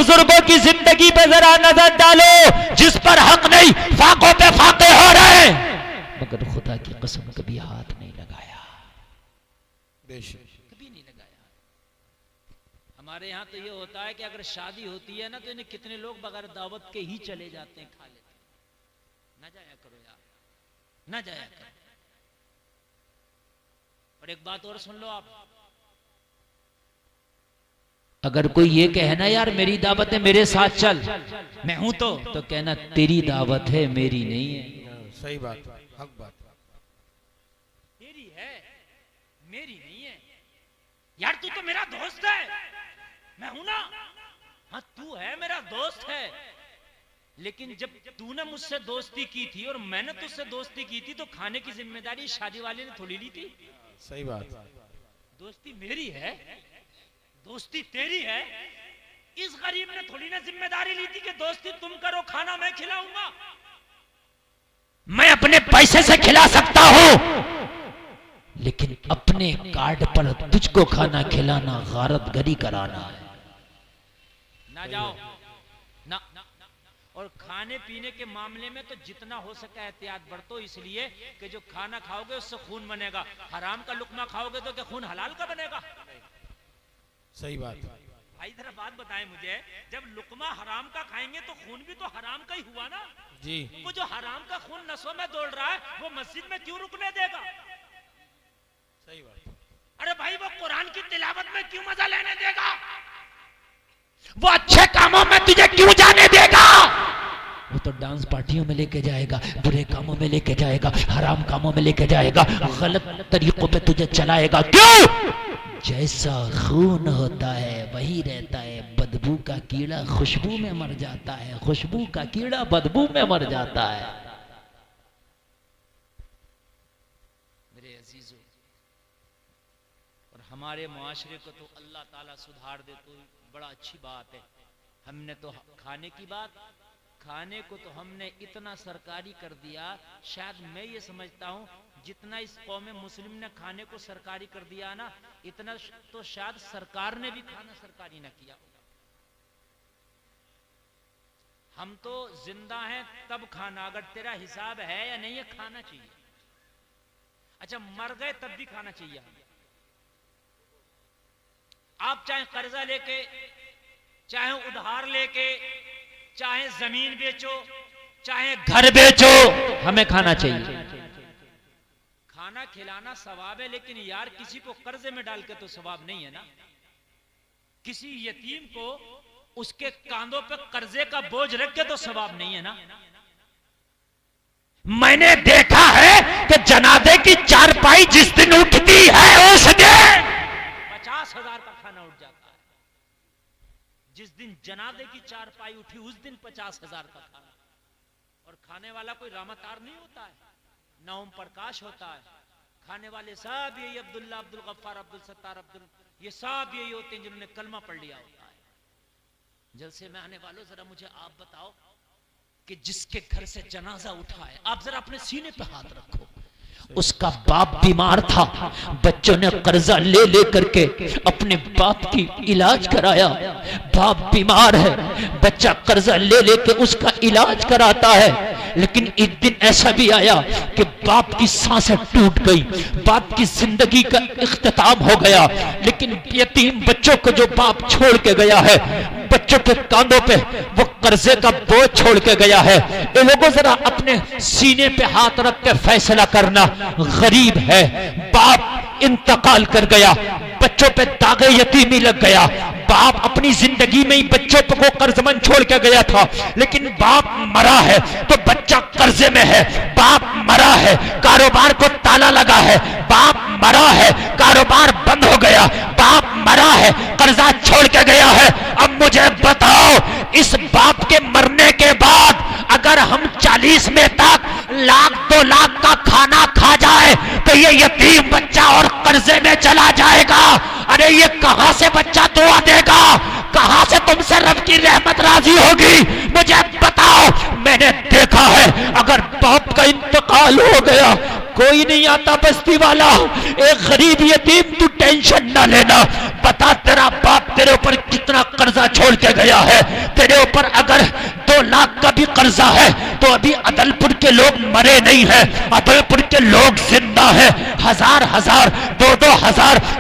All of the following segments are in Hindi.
बुजुर्गों की जिंदगी पे जरा नजर डालो, जिस पर हक नहीं फाकों पे फाके हो रहे हैं, मगर खुदा की कसम कभी हाथ नहीं लगाया, कभी नहीं लगाया। हमारे यहाँ तो ये होता है कि अगर शादी होती है ना तो इन्हें कितने लोग बगैर दावत के ही चले जाते हैं, खा लेते हैं। ना जाया करो यार, ना जाया करो। और एक बात और सुन लो आप, अगर कोई ये कहे ना यार मेरी दावत है मेरे साथ चल, मैं हूं तो कहना तेरी दावत है मेरी नहीं है। सही बात, हक बात। तेरी है मेरी नहीं है। यार तू तो मेरा दोस्त है, मैं हूं ना। हाँ तू है मेरा दोस्त है, लेकिन जब तूने मुझसे दोस्ती की थी और मैंने तुझसे दोस्ती की थी तो खाने की जिम्मेदारी शादी वाले ने थोड़ी ली थी। सही बात। दोस्ती मेरी है, दोस्ती तेरी है। इस गरीब ने थोड़ी ना जिम्मेदारी ली थी कि दोस्ती तुम करो, खाना मैं खिलाऊंगा। मैं अपने पैसे से खिला सकता हूं, लेकिन अपने कार्ड पर तुझको खाना खिलाना गारतगरी कराना है। ना जाओ ना। और खाने पीने के मामले में तो जितना हो सके एहतियात बरतो, इसलिए कि जो खाना खाओगे उससे खून बनेगा। हराम का लुकमा खाओगे तो क्या खून हलाल का बनेगा? सही बात। भाई जरा बात बताएं मुझे, जब लुकमा हराम का खाएंगे तो खून भी तो हराम का ही हुआ ना जी। वो जो हराम का खून नसों में दौड़ रहा है वो मस्जिद में क्यों रुकने देगा? सही बात। अरे भाई वो कुरान की तिलावत में क्यों मजा लेने देगा? वो अच्छे कामों में तुझे क्यों जाने देगा? वो तो डांस पार्टियों में लेके जाएगा, बुरे कामों में लेके जाएगा, हराम कामों में लेके जाएगा, गलत तरीकों पे तुझे चलाएगा। क्यों? जैसा खून होता है वही रहता है। बदबू का कीड़ा खुशबू में मर जाता है, खुशबू का कीड़ा बदबू में मर जाता है। मेरे अजीजों, और हमारे मुआशरे को तो अल्लाह ताला सुधार दे तो बड़ा अच्छी बात है। हमने तो खाने की बात, खाने को तो हमने इतना सरकारी कर दिया, शायद मैं ये समझता हूं जितना इस कौम मुस्लिम ने खाने को सरकारी कर दिया ना, इतना तो शायद सरकार ने भी खाना सरकारी ना किया होगा। हम तो जिंदा हैं तब खाना, अगर तेरा हिसाब है या नहीं है खाना चाहिए। अच्छा मर गए तब भी खाना चाहिए। आप चाहे कर्जा लेके, चाहे उधार लेके, चाहे जमीन बेचो, चाहे घर बेचो, हमें खाना चाहिए। खाना खिलाना सवाब है, लेकिन यार किसी को कर्जे में डाल के तो सवाब नहीं है ना। किसी यतीम को उसके कांधों पे कर्जे का बोझ रख के तो सवाब नहीं है ना। मैंने देखा है कि जनाजे की चारपाई जिस दिन उठती है उस दिन 50,000 का खाना उठ जाता है। जिस दिन जनाजे की चारपाई उठी उस दिन 50,000 का खाना। और खाने वाला कोई रामातार नहीं होता है, ना ओम प्रकाश होता है। खाने वाले सब यही अब्दुल्ला, अब्दुल गफ्फार, अब्दुल सत्तार, अब्दुल, ये सब यही होते हैं जिन्होंने कलमा पढ़ लिया होता है। जलसे में आने वालों जरा मुझे आप बताओ कि जिसके घर से जनाजा उठा है, आप जरा अपने सीने पे हाथ रखो, उसका बाप बीमार था, बच्चों ने कर्जा ले ले करके अपने बाप की इलाज कराया। बाप बीमार है, बच्चा कर्जा ले लेके उसका इलाज कराता है। लेकिन एक दिन ऐसा भी आया कि बाप की सांसें टूट गई, बाप की जिंदगी का इख्तिताम हो गया। लेकिन यतीम बच्चों को जो बाप छोड़ के गया है, बच्चों के कांधों पे वो कर्जे का बोझ छोड़ के गया है। ये लोगों जरा अपने सीने पे हाथ रख के फैसला करना, गरीब है, बाप इंतकाल कर गया, बच्चों पे दागे यतीमी लग गया। बाप अपनी जिंदगी में ही बच्चों को कर्जमंद छोड़ के गया था, लेकिन बाप मरा है तो बच्चा कर्जे में है। बाप मरा है, कारोबार को ताला लगा है। बाप मरा है, कारोबार बंद हो गया। बाप मरा है, कर्जा छोड़ के गया है। अब मुझे बताओ, इस बाप के मरने के बाद अगर हम 40 में तक लाख 2 लाख का खाना खा जाए तो ये यतीम बच्चा और कर्जे में चला जाएगा। अरे ये कहां से बच्चा दुआ देगा, कहां से तुमसे रब की रहमत राजी होगी? मुझे बताओ। मैंने देखा है अगर बाप का इंतकाल हो गया, कोई नहीं आता बस्ती वाला, एक गरीब यतीम तू टेंशन ना लेना, बता तेरा बाप तेरे ऊपर कितना कर्जा छोड़ के गया है। तेरे ऊपर अगर 2 लाख का भी कर्जा है तो अभी अदलपुर के लोग मरे नहीं है, अदलपुर के लोग जिंदा है। 1000-1000, 2-2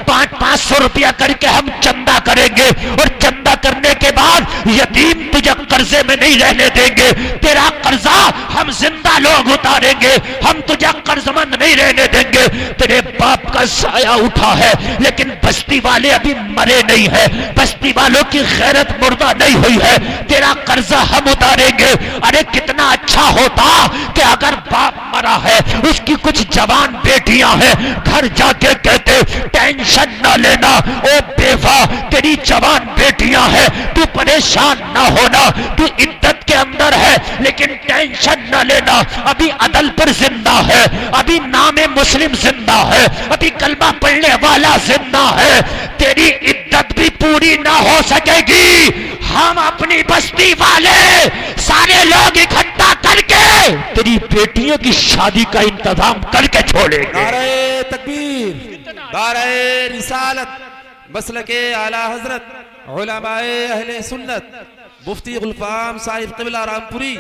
500 रुपया करके हम चंदा करेंगे और चंदा करने के बाद यतीम तुझे कर्जे में नहीं रहने देंगे। तेरा कर्जा हम जिंदा लोग उतारेंगे, हम तुझे कर्जमंद नहीं रहने देंगे। तेरे बाप का साया उठा है लेकिन बस्ती वाले अभी मरे नहीं है, बस्ती वालों की गैरत मुर्दा नहीं हुई है। तेरा कर्जा हम उतारेंगे। अरे कितना अच्छा होता कि अगर बाप मरा है, उसकी कुछ जवान बेटियां हैं, घर जाके कहते टेंशन ना लेना ओ बेवा, तेरी जवान बेटियां हैं, तू परेशान ना होना, तू इद्दत के अंदर है लेकिन टेंशन ना लेना। अभी अदलपुर जिंदा है, अभी नामे मुस्लिम जिंदा है, अभी कलमा पढ़ने वाला जिंदा है। तेरी इद्दत भी पूरी ना हो सकेगी। हम अपनी बस्ती वाले सारे लोग इकट्ठा करके तेरी बेटियों की शादी का इंतजाम करके छोड़ेंगे। नारे तकबीर, नारे रिसालत, मसलके आला हजरत उलमाए अहले सुन्नत, मुफ्ती गुलफाम साहिब क़िबला रामपुरी,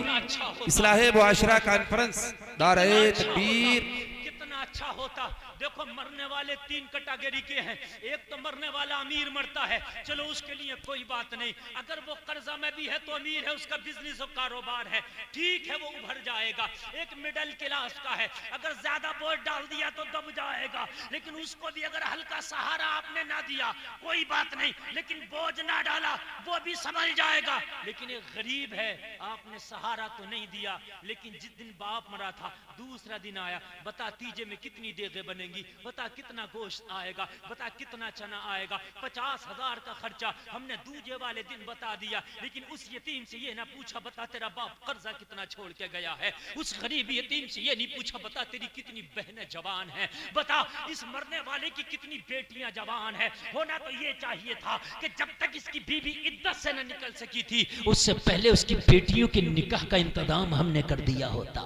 इस्लाहे मुआशरा कॉन्फ्रेंस, नारे तकबीर। कितना अच्छा होता। देखो मरने वाले 3 कैटेगरी के हैं। एक तो मरने वाला अमीर मरता है, चलो उसके लिए कोई बात नहीं, अगर वो कर्जा में भी है तो अमीर है, उसका बिजनेस और कारोबार है, ठीक है, वो उभर जाएगा। एक मिडिल क्लास का है, अगर ज्यादा बोझ डाल दिया तो दब जाएगा, लेकिन उसको भी अगर हल्का सहारा आपने ना दिया कोई बात नहीं, लेकिन बोझ ना डाला वो भी संभल जाएगा। लेकिन एक गरीब है, आपने सहारा तो नहीं दिया, लेकिन जिस दिन बाप मरा था दूसरा दिन आया, बता तीजे में कितनी देगे बनेंगी, बता कितना गोश्त आएगा, बता कितना चना आएगा, 50,000 का खर्चा हमने दूजे वाले दिन बता दिया। लेकिन उस यतीम से ये ना पूछा बता तेरा बाप कर्जा कितना छोड़ के गया है, उस गरीब यतीम से ये नहीं पूछा बता तेरी कितनी बहनें जवान हैं, बता इस मरने वाले की कितनी बेटियां जवान हैं। होना तो ये चाहिए था कि जब तक इसकी बीवी इद्दत से न निकल सकी थी उससे पहले उसकी बेटियों के निकाह का इंतजाम हमने कर दिया होता।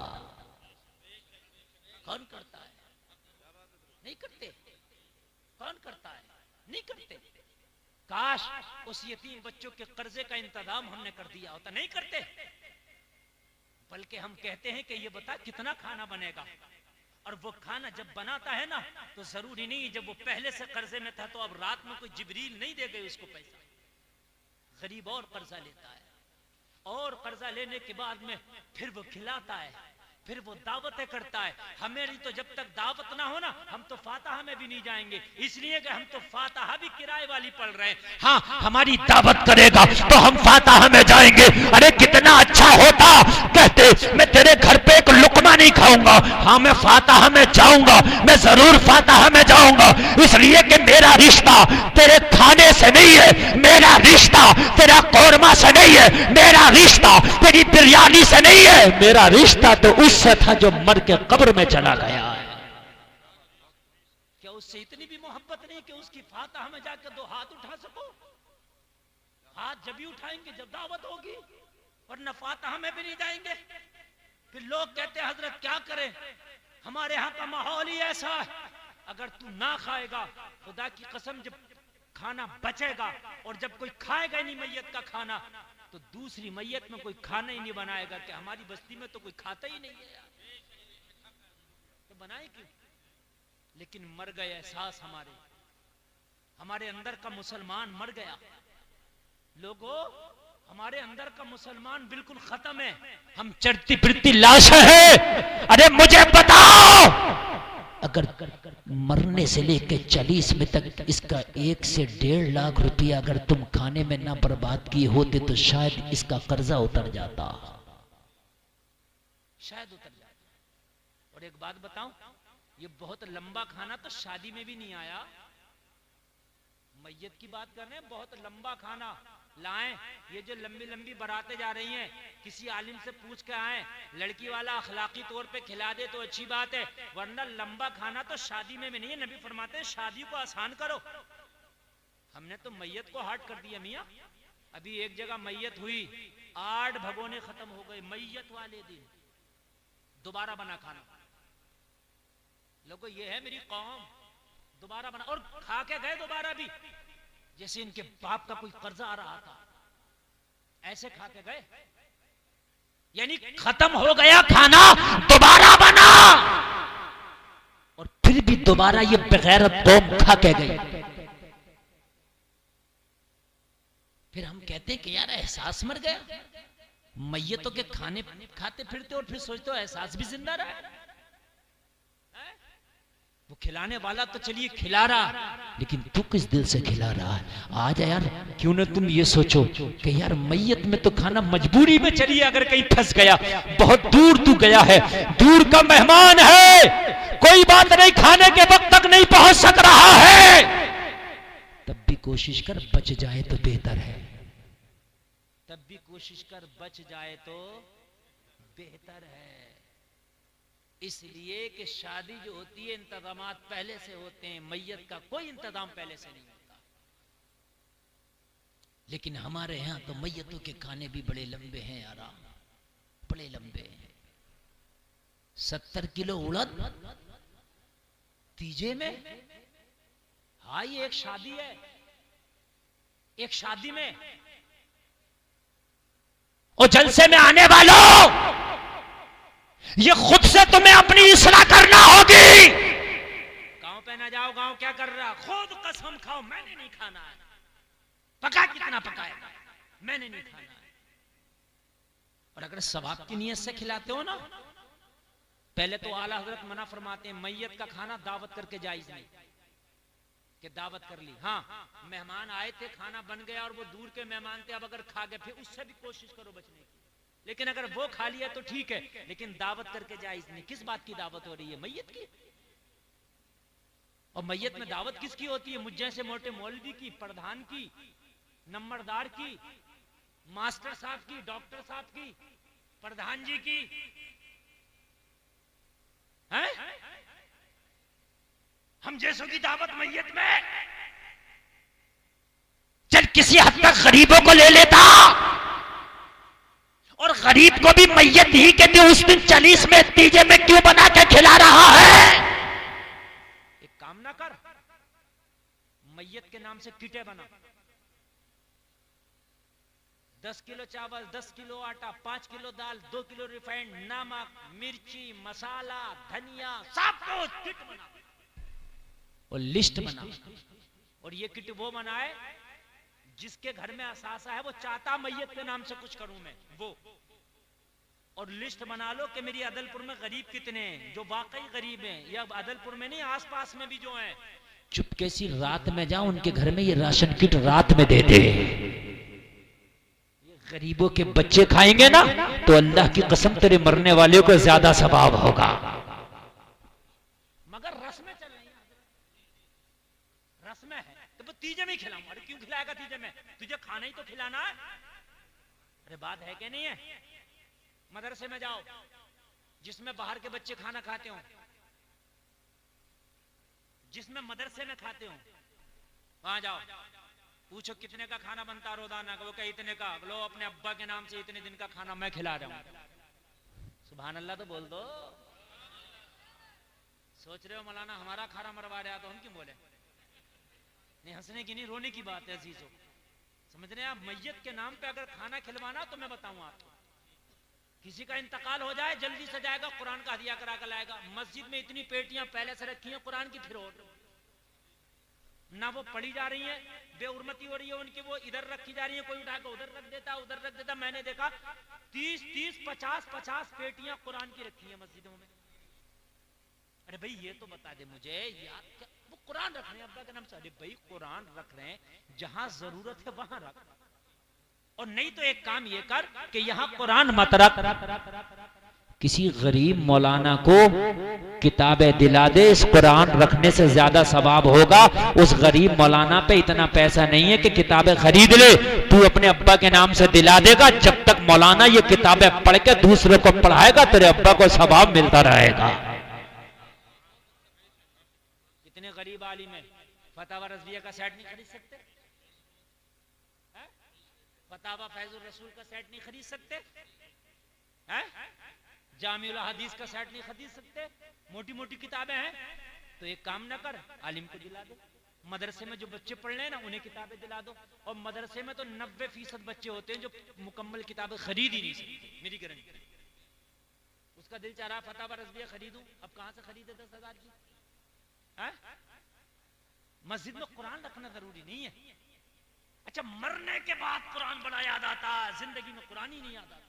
कौन करता है? नहीं करते। कौन करता है? नहीं करते। काश उस यतीम बच्चों के कर्जे का इंतजाम हमने कर दिया होता, नहीं करते। बल्कि हम कहते हैं कि ये बता कितना खाना बनेगा, और वो खाना जब बनाता है ना तो जरूरी नहीं जब वो पहले से कर्जे में था तो अब रात में कोई जिब्रील नहीं दे गए उसको पैसा। गरीब और कर्जा लेता है, और कर्जा लेने के बाद में फिर वो खिलाता है, फिर वो दावतें करता है। हमें तो जब तक दावत ना हो ना हम तो फातिहा में भी नहीं जाएंगे, इसलिए कि हम तो फातिहा भी किराए वाली पढ़ रहे हैं। हाँ, हमारी दावत करेगा तो हम फातिहा में जाएंगे। अरे कितना अच्छा होता कहते मैं तेरे घर पे एक लुकमा नहीं खाऊंगा, हाँ मैं फातिहा में जाऊंगा, मैं जरूर फातिहा में जाऊंगा, इसलिए कि मेरा रिश्ता तेरे खाने से नहीं है, मेरा रिश्ता तेरा कौरमा से नहीं है, मेरा रिश्ता तेरी बिरयानी से नहीं है, मेरा रिश्ता तो उससे था जो मर के कब्र में चला गया है। क्या उससे इतनी भी मोहब्बत नहीं कि उसकी फातिहा में जाकर 2 हाथ उठा सको? हाथ जब भी उठाएंगे जब दावत होगी, वरना फातिहा में भी नहीं जाएंगे। फिर लोग कहते हैं हजरत क्या करें, हमारे यहाँ का माहौल ही ऐसा है, अगर तू ना खाएगा खुदा की कसम जब खाना बचेगा और जब कोई खाएगा नहीं मैयत का खाना तो दूसरी मैयत में कोई खाना ही नहीं बनाएगा कि हमारी बस्ती में तो कोई खाता ही नहीं है यार, तो बनाए क्यों? लेकिन मर गए एहसास, हमारे अंदर का मुसलमान मर गया। लोगों, हमारे अंदर का मुसलमान बिल्कुल खत्म है, हम चढ़ती फिरती लाश है। अरे मुझे बताओ, अगर मरने से लेकर 40 में तक इसका 1 से 1.5 लाख रुपया अगर तुम खाने में ना बर्बाद किए होते तो शायद इसका कर्जा उतर जाता, शायद उतर जाता। और एक बात बताऊं, ये बहुत लंबा खाना तो शादी में भी नहीं आया, मैयत की बात कर रहे हैं, बहुत लंबा खाना लाएं। ये जो लंबी लंबी बारातें जा रही हैं, किसी आलिम से पूछ के आए, लड़की वाला अखलाकी तौर पे खिला दे तो अच्छी बात है, वरना लंबा खाना तो शादी में भी नहीं है। नबी फरमाते हैं शादी को आसान करो। हमने तो मैयत को हार्ड कर दिया मियाँ। अभी एक जगह मैयत हुई, 8 भगोने खत्म हो गए मैयत वाले दिन, दोबारा बना खाना। लोगों ये है मेरी कौम, दोबारा बना और खा के गए दोबारा भी। जैसे इनके बाप का कोई कर्जा आ रहा था, ऐसे खा के गए। यानी खत्म हो गया खाना, दोबारा बना, और फिर भी दोबारा ये बगैर दम खा के गए। फिर हम कहते हैं कि यार एहसास मर गया। मैयतों के खाने खाते फिरते और फिर सोचते हो एहसास भी जिंदा रहा है। वो खिलाने वाला तो चलिए खिला रहा, लेकिन तू किस दिल से खिला रहा है? आज यार क्यों ना तुम ये सोचो कि यार मैयत में तो खाना मजबूरी में, चलिए अगर कहीं फंस गया, बहुत दूर तू गया है, दूर का मेहमान है, कोई बात नहीं, खाने के वक्त तक नहीं पहुंच सक रहा है, तब भी कोशिश कर बच जाए तो बेहतर है। तब भी कोशिश कर बच जाए तो बेहतर है। इसलिए कि शादी जो होती है इंतजामात पहले से होते हैं, मैयत का कोई इंतजाम पहले से नहीं होता। लेकिन हमारे यहां तो मैयतों के खाने भी बड़े लंबे हैं यार, बड़े लंबे हैं। 70 किलो उड़द तीजे में। हाँ, ये एक शादी है, एक शादी में, और जलसे में आने वालों, ये खुद से तुम्हें अपनी इस्लाह करना होगी। गांव पे ना जाओ, गांव क्या कर रहा, खुद कसम खाओ मैंने नहीं खाना है, पका कितना पकाएगा, मैंने नहीं खाना है। और अगर सवाब की नियत से खिलाते हो ना, पहले तो आला हजरत मना फरमाते हैं मैयत का खाना दावत करके जायज नहीं, कि दावत कर ली, हाँ मेहमान आए थे, खाना बन गया और वो दूर के मेहमान थे, अब अगर खा गए फिर उससे भी कोशिश करो बचने की, लेकिन अगर वो खा लिया तो ठीक है, लेकिन दावत करके जायज नहीं। किस बात की दावत हो रही है? मैयत की। और मैयत में दावत किसकी होती है? मुझ जैसे मोटे मौलवी की, प्रधान की, नंबरदार की, मास्टर साहब की, डॉक्टर साहब की, प्रधान जी की है? हम जैसों की दावत मैयत में, चल किसी हद तक गरीबों को ले लेता, और गरीब को भी मैयत ही के लिए उस दिन 40 में तीजे में क्यों बना के खिला रहा है? एक काम ना कर, मैयत के नाम से किटे बना, 10 किलो चावल, 10 किलो आटा, 5 किलो दाल, 2 किलो रिफाइंड, नमक, मिर्ची, मसाला, धनिया, सब कुछ किट बना और लिस्ट बना। और ये किट वो बनाए जिसके घर में असासा है, वो चाहता मैयत के नाम से कुछ करूं मैं, वो। और लिस्ट बना लो कि मेरी अदलपुर में गरीब कितने हैं, जो वाकई गरीब हैं, या अदलपुर में नहीं आसपास में भी जो हैं, चुपके सी रात में जाओ उनके घर में ये राशन किट रात में दे दे। ये गरीबों के बच्चे खाएंगे ना, तो अल्लाह की कसम तेरे मरने वाले को ज्यादा सवाब होगा। मगर रस में चल रही है, रस में है तो तीजे में खिलाऊंगा। अरे क्यों खिलाएगा तीजे में? तुझे खाना ही तो खिलाना है। अरे बात है कि नहीं है? मदरसे में जाओ जिसमें बाहर के बच्चे खाना खाते हो, जिसमें मदरसे में खाते हो, वहां जाओ, पूछो कितने का खाना बनता रोजाना का? वो कहे इतने का। लो अपने अब्बा के नाम से इतने दिन का खाना मैं खिला रहा हूं। सुभान अल्लाह तो बोल दो। सोच रहे हो मौलाना हमारा खाना मरवा रहा, तो हम क्यों बोले? नहीं, हंसने की नहीं, रोने की बात है अजीजों। समझ रहे हैं आप? मैयत के नाम पे अगर खाना खिलवाना तो मैं बताऊं आपको, किसी का इंतकाल हो जाए जल्दी से जाएगा कुरान का हदिया करा कर लाएगा। मस्जिद में इतनी पेटियां पहले से रखी हैं कुरान की, फिर ना वो पढ़ी जा रही है, बेउर्मती हो रही है उनकी, वो इधर रखी जा रही है, कोई उठा के उधर रख देता, उधर रख देता। मैंने देखा 30-30, 50-50 पेटियां कुरान की रखी है मस्जिदों में। अरे भाई ये तो बता दे मुझे यार, वो कुरान रख रहे हैं अब्बा के नाम से। अरे भाई कुरान रख रहे हैं, जहां जरूरत है वहां रख, और नहीं तो एक काम ये कर कि यहां कुरान मत रख, किसी गरीब मौलाना को किताबें दिला दे। इस कुरान रखने से ज्यादा सवाब होगा। उस गरीब मौलाना पे इतना पैसा नहीं है कि किताबें खरीद ले, तू अपने अब्बा के नाम से दिला देगा। जब तक मौलाना ये किताबें पढ़ के दूसरों को पढ़ाएगा, तेरे अब्बा को सवाब मिलता रहेगा। इतने गरीब आलिम है, फतावा रज़विया का सेट नहीं खरीद सकते? फतावा फैजुल रसूल का सेट नहीं खरीद सकते? जामिउल हदीस का सेट नहीं खरीद सकते? मोटी मोटी किताबें हैं, तो एक काम ना कर, आलिम को दिला दे, मदरसे में जो बच्चे पढ़ रहे हैं ना उन्हें किताबें दिला दो, और मदरसे में तो 90% बच्चे होते हैं जो मुकम्मल किताबें खरीद ही नहीं सकते, मेरी गारंटी। उसका दिल चाह रहा फतह रज़विया खरीदूं, अब कहां से खरीदे 10,000 की? मस्जिद में कुरान रखना जरूरी नहीं है। अच्छा, मरने के बाद कुरान बड़ा याद आता, जिंदगी में कुरान ही नहीं याद आता।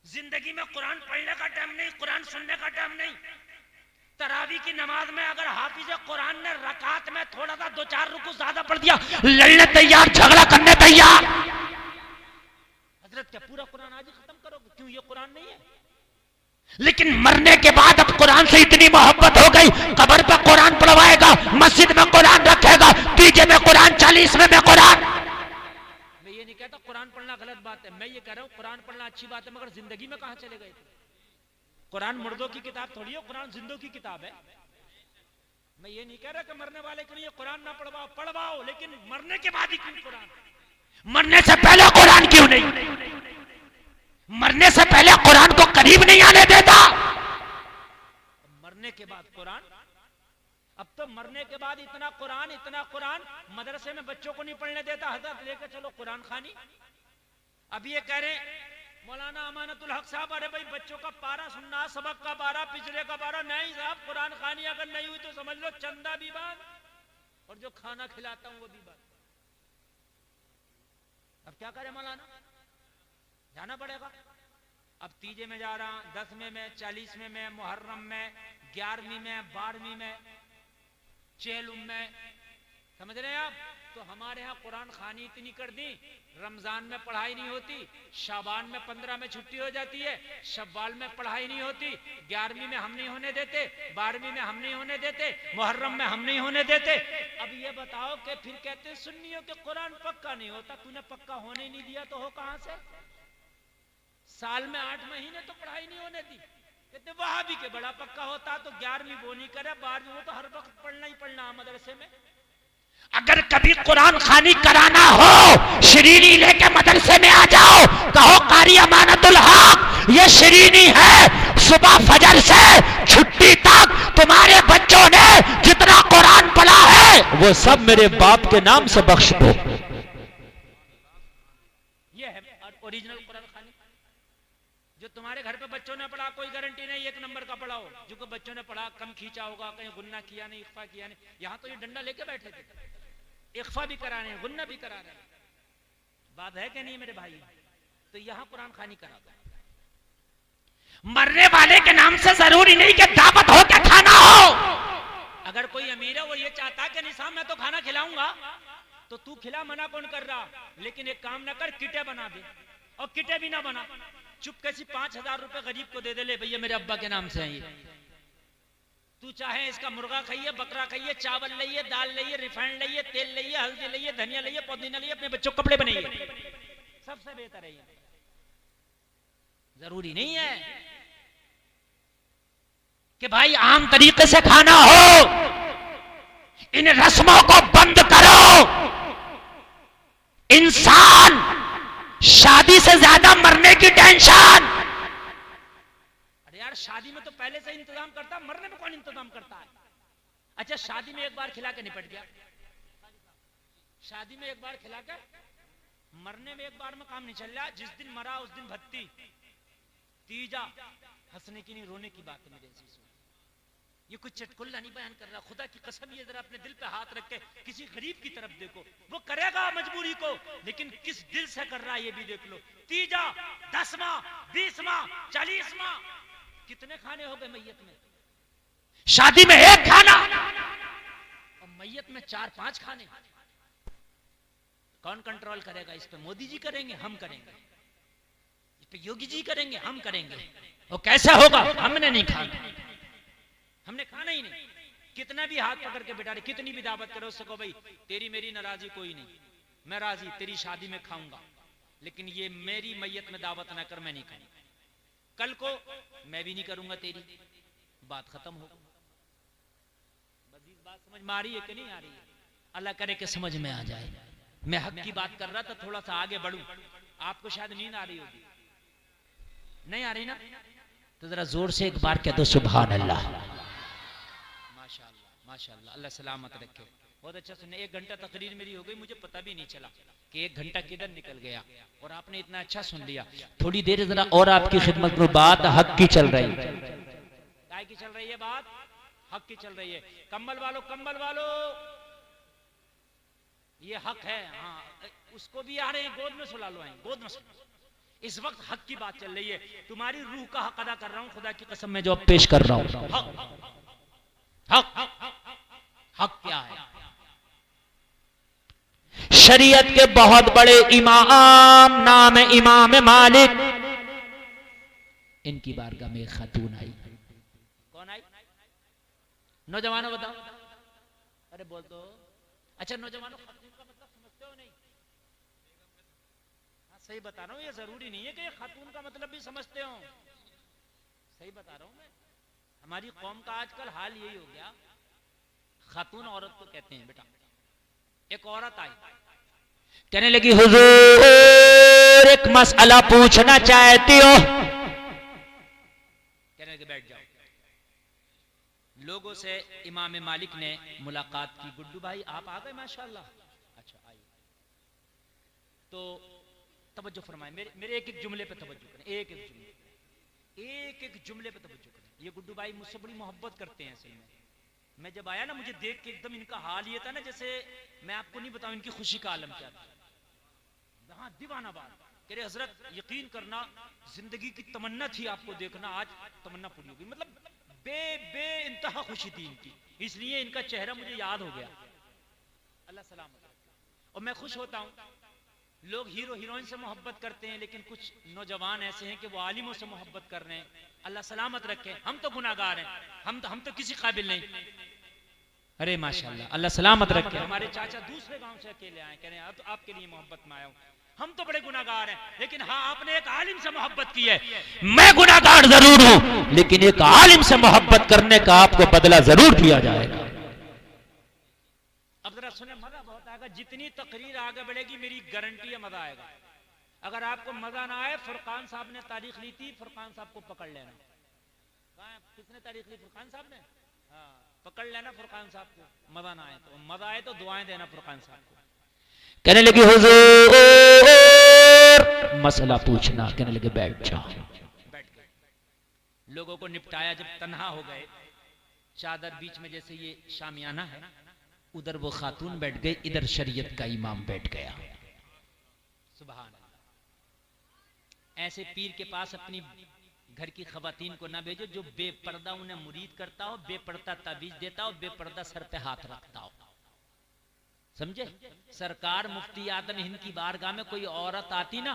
जिंदगी में कुरान पढ़ने का टाइम नहीं, कुरान सुनने का टाइम नहीं। तरावी की नमाज में अगर हाफिज कुरान ने रकात में थोड़ा सा 2-4 रुकू ज्यादा पढ़ दिया, लड़ने तैयार, झगड़ा करने तैयार। हजरत क्या पूरा कुरान आज ही खत्म करोगे? क्यों, ये कुरान नहीं है? लेकिन मरने के बाद अब कुरान से इतनी मोहब्बत हो गई, कब्र पे कुरान पढ़वाएगा, मस्जिद में कुरान रखेगा, डीजे में कुरान, 40वें में कुरान। मैं ये नहीं कहता कुरान पढ़ना गलत बात है, मैं ये कह रहा हूँ कुरान पढ़ना अच्छी बात है, मगर जिंदगी में कहां चले गए? कुरान मुर्दों की किताब थोड़ी है, कुरान जिंदों की किताब है। मैं ये नहीं कह रहा कि मरने वाले के लिए कुरान ना पढ़वाओ, पढ़वाओ, लेकिन मरने के बाद ही क्यों कुरान? मरने से पहले कुरान क्यों नहीं? मरने से पहले कुरान को करीब नहीं आने देता, मरने के बाद कुरान। अब तो मरने के बाद इतना कुरान मदरसे में बच्चों को नहीं पढ़ने देता। हजरत लेकर चलो कुरान खानी। अब ये कह रहे मौलाना अमानतुल हक साहब, अरे भाई बच्चों का पारा सुनना, सबक का पारा, पिछड़े का पारा। नहीं साहब, कुरान खानी अगर नहीं हुई तो समझ लो चंदा भी बंद, और जो खाना खिलाता हूं वो भी बंद। अब क्या करे मौलाना, जाना पड़ेगा। अब तीजे में जा रहा, 10वें में, 40वें में, मुहर्रम में, 11वीं में, 12वीं में, चेलुम में, समझ रहे हैं आप? तो हमारे यहाँ कुरान खानी इतनी कर दी, रमजान में पढ़ाई नहीं होती, शाबान में 15 में छुट्टी हो जाती है, शव्वाल में पढ़ाई नहीं होती, 11वीं में हम नहीं होने देते, 12वीं में हम नहीं होने देते, मुहर्रम में हम नहीं होने देते। अब ये बताओ कि फिर कहते हैं सुन्नियों के कुरान पक्का नहीं होता। तूने पक्का होने ही नहीं दिया तो हो कहां से? साल में 8 महीने तो पढ़ाई नहीं होने दी। कहते वहां भी के बड़ा पक्का होता तो 11वीं वो नहीं करे, 12वीं वो तो हर वक्त पढ़ना ही पढ़ना मदरसे में। अगर कभी कुरान खानी कराना हो, शरीनी लेके मदरसे में आ जाओ, कहो कारी अमानतुल हक ये शरीनी है, सुबह फजर से छुट्टी तक तुम्हारे बच्चों ने जितना कुरान पढ़ा है वो सब मेरे बाप के नाम से बख्श दो। ये है ओरिजिनल कुरान खानी। जो तुम्हारे घर पे बच्चों ने पढ़ा कोई गारंटी नहीं 1 नंबर का पढ़ाओ, जो को बच्चों ने पढ़ा कम खींचा होगा, कहीं गुन्ना किया नहीं, इख्फा किया नहीं। यहाँ तो ये डंडा लेके बैठे थे, इख्फा भी करा रहे हैं, गुन्ना भी करा रहे हैं। बात है कि नहीं मेरे भाई? तो यहाँ कुरान खानी करा दो। मरने वाले के नाम से जरूरी नहीं कि दावत हो के खाना हो। अगर कोई अमीर है वो ये चाहता कि निसाब मैं तो खाना खिलाऊंगा, तो तू खिला, मना कौन कर रहा? लेकिन एक काम ना कर, किटे बना दे, और किटे भी ना बना, चुप कैसी 5,000 रुपए गरीब को दे दे, ले भैया मेरे अब्बा के नाम से है ये। तू चाहे इसका मुर्गा खाइए, बकरा खाइए, चावल लाइए, दाल लाइए, रिफाइंड लाइए, तेल लाइए, हल्दी लाइए, धनिया लाइए, पुदीना लाइए, अपने बच्चों को कपड़े बनाइए, सबसे बेहतर है ये। जरूरी नहीं है कि भाई आम तरीके से खाना हो। इन रस्मों को बंद करो। इंसान शादी से ज्यादा मरने की टेंशन। अरे यार शादी में तो पहले से इंतजाम करता, मरने में कौन इंतजाम करता है? अच्छा शादी में एक बार खिला के निपट गया, शादी में एक बार खिला के, मरने में एक बार में काम नहीं चल रहा। जिस दिन मरा उस दिन भत्ती, तीजा हंसने की नहीं रोने की बात है मेरे। ये कुछ चटकुल्ला नहीं बयान कर रहा, खुदा की कसम। ये जरा अपने दिल पे हाथ रख के किसी गरीब की तरफ देखो, वो करेगा मजबूरी को, लेकिन किस दिल से कर रहा है ये भी देख लो। तीजा, 10वां, 20वां, 40वां, कितने खाने हो गए मैयत में? शादी में 1 खाना और मैयत में 4-5 खाने। कौन कंट्रोल करेगा इस पे? मोदी जी करेंगे, हम करेंगे। इस पे योगी जी करेंगे, हम करेंगे। और कैसा होगा? हमने नहीं खाना, हमने खाना ही नहीं। कितना भी हाथ पकड़ के बिठा रहे, कितनी भी दावत करो, उससे कहो भाई तेरी मेरी नाराजी कोई नहीं, मैं राजी, तेरी शादी में खाऊंगा, लेकिन ये मेरी मैयत में दावत ना कर, मैं नहीं खाऊंगा। कल को मैं भी नहीं करूंगा तेरी, बात खत्म हो। बस इस बात समझ में आ रही है कि नहीं आ रही है? अल्लाह करे कि समझ में आ जाए। मैं हक की बात कर रहा था, थोड़ा सा आगे बढ़ूं। आपको शायद नींद आ रही होगी, नहीं आ रही ना? तो जरा जोर से एक बार कह दो सुभान अल्लाह। माशाअल्लाह। माशाल्लाह, अल्लाह सलामत रखे। बहुत अच्छा सुने। 1 घंटा तकरीर मेरी हो गई, मुझे पता भी नहीं चला कि 1 घंटा किधर निकल गया, और आपने इतना अच्छा सुन लिया। थोड़ी देर जरा और आपकी खिदमत में बात हक की चल रही है। काय की चल रही है बात? हक की चल रही है। कंबल वालों ये हक है। हाँ, उसको भी आ रहे हैं, गोद में सुला लो, आए गोद में सुला। इस वक्त हक की बात चल रही है। तुम्हारी रूह का हक अदा कर रहा हूं, खुदा की कसम मैं जो अब पेश कर रहा हूं। हक क्या है? शरीयत के बहुत बड़े इमाम, नाम है इमाम मालिक, इनकी बारगाह में एक खातून आई। कौन आई? नौजवानों बताओ। अरे बोल दो। अच्छा नौजवानों, खातून का मतलब समझते हो नहीं? हाँ सही बता रहा हूं, ये जरूरी नहीं है कि खातून का मतलब भी समझते हो। सही बता रहा हूं मैं। हमारी कौम का आजकल हाल यही हो गया, खातून औरत को कहते हैं। बेटा एक औरत आई, कहने लगी हुजूर एक मसला पूछना चाहती हो। कहने लगे बैठ जाओ। लोगों से इमाम मालिक ने मुलाकात की। गुड्डू भाई आप आ गए माशाल्लाह। अच्छा आइए। तो तवज्जो फरमाएं, मेरे एक एक जुमले पे तवज्जो करें, एक एक जुमले पे तवज्जो करें। ये गुड्डू भाई मुझसे बड़ी मोहब्बत करते हैं असल में। मैं जब आया ना, मुझे देख के एकदम इनका हाल ये था ना, जैसे मैं आपको नहीं बताऊं इनकी खुशी का आलम क्या था। हाँ दीवाना बात। कह रहे हजरत यकीन करना, जिंदगी की तमन्ना थी आपको देखना, आज तमन्ना पूरी हो गई। मतलब बे इंतहा खुशी थी इनकी, इसलिए इनका चेहरा मुझे याद हो गया। अल्लाह सलामत रखे। और मैं खुश होता हूँ, लोग हीरो हीरोइन से मोहब्बत करते हैं, लेकिन कुछ नौजवान ऐसे हैं कि वो आलिमों से मोहब्बत कर रहे हैं। अल्लाह सलामत रखे। हम तो गुनाहगार हैं, हम तो किसी काबिल नहीं। अरे माशाल्लाह, अल्लाह सलामत रखे। हमारे चाचा दूसरे गांव से अकेले आए, कह रहे हैं अब तो आपके लिए मोहब्बत में आया हूं। हम तो बड़े गुनाहगार हैं, लेकिन हाँ आपने एक आलिम से मोहब्बत की है। मैं गुनाहगार जरूर हूं, लेकिन एक आलिम से मोहब्बत करने का आपको बदला जरूर दिया जाएगा। अब जरा सुने, मजा बहुत आएगा। जितनी तकरीर आगे बढ़ेगी मेरी गारंटी है मजा आएगा। अगर आपको मजा ना आए, फुरकान साहब ने तारीख ली थी, फुरकान साहब को पकड़ लेना। किसने तारीख ली? फुरकान साहब ने। हाँ पकड़ लेना फुरकान साहब को। मजा ना आए तो, मजा आए तो दुआएं देना फुरकान साहब को। कहने लगी हुजूर मसला पूछना। कहने लगे बैठ जाओ। बैठ गए। लोगों को निपटाया, जब तन्हा हो गए, चादर बीच में जैसे ये शामियाना है, उधर वो खातून बैठ गई, इधर शरीयत का इमाम बैठ गया। सुभान अल्लाह। ऐसे पीर के पास अपनी घर की खवातीन को ना भेजो जो बेपर्दा उन्हें मुरीद करता हो, बेपर्दा ताबीज देता हो, बेपर्दा सर पे हाथ रखता हो। समझे? सरकार मुफ्ती आदम हिंद की बारगाह में कोई औरत आती ना,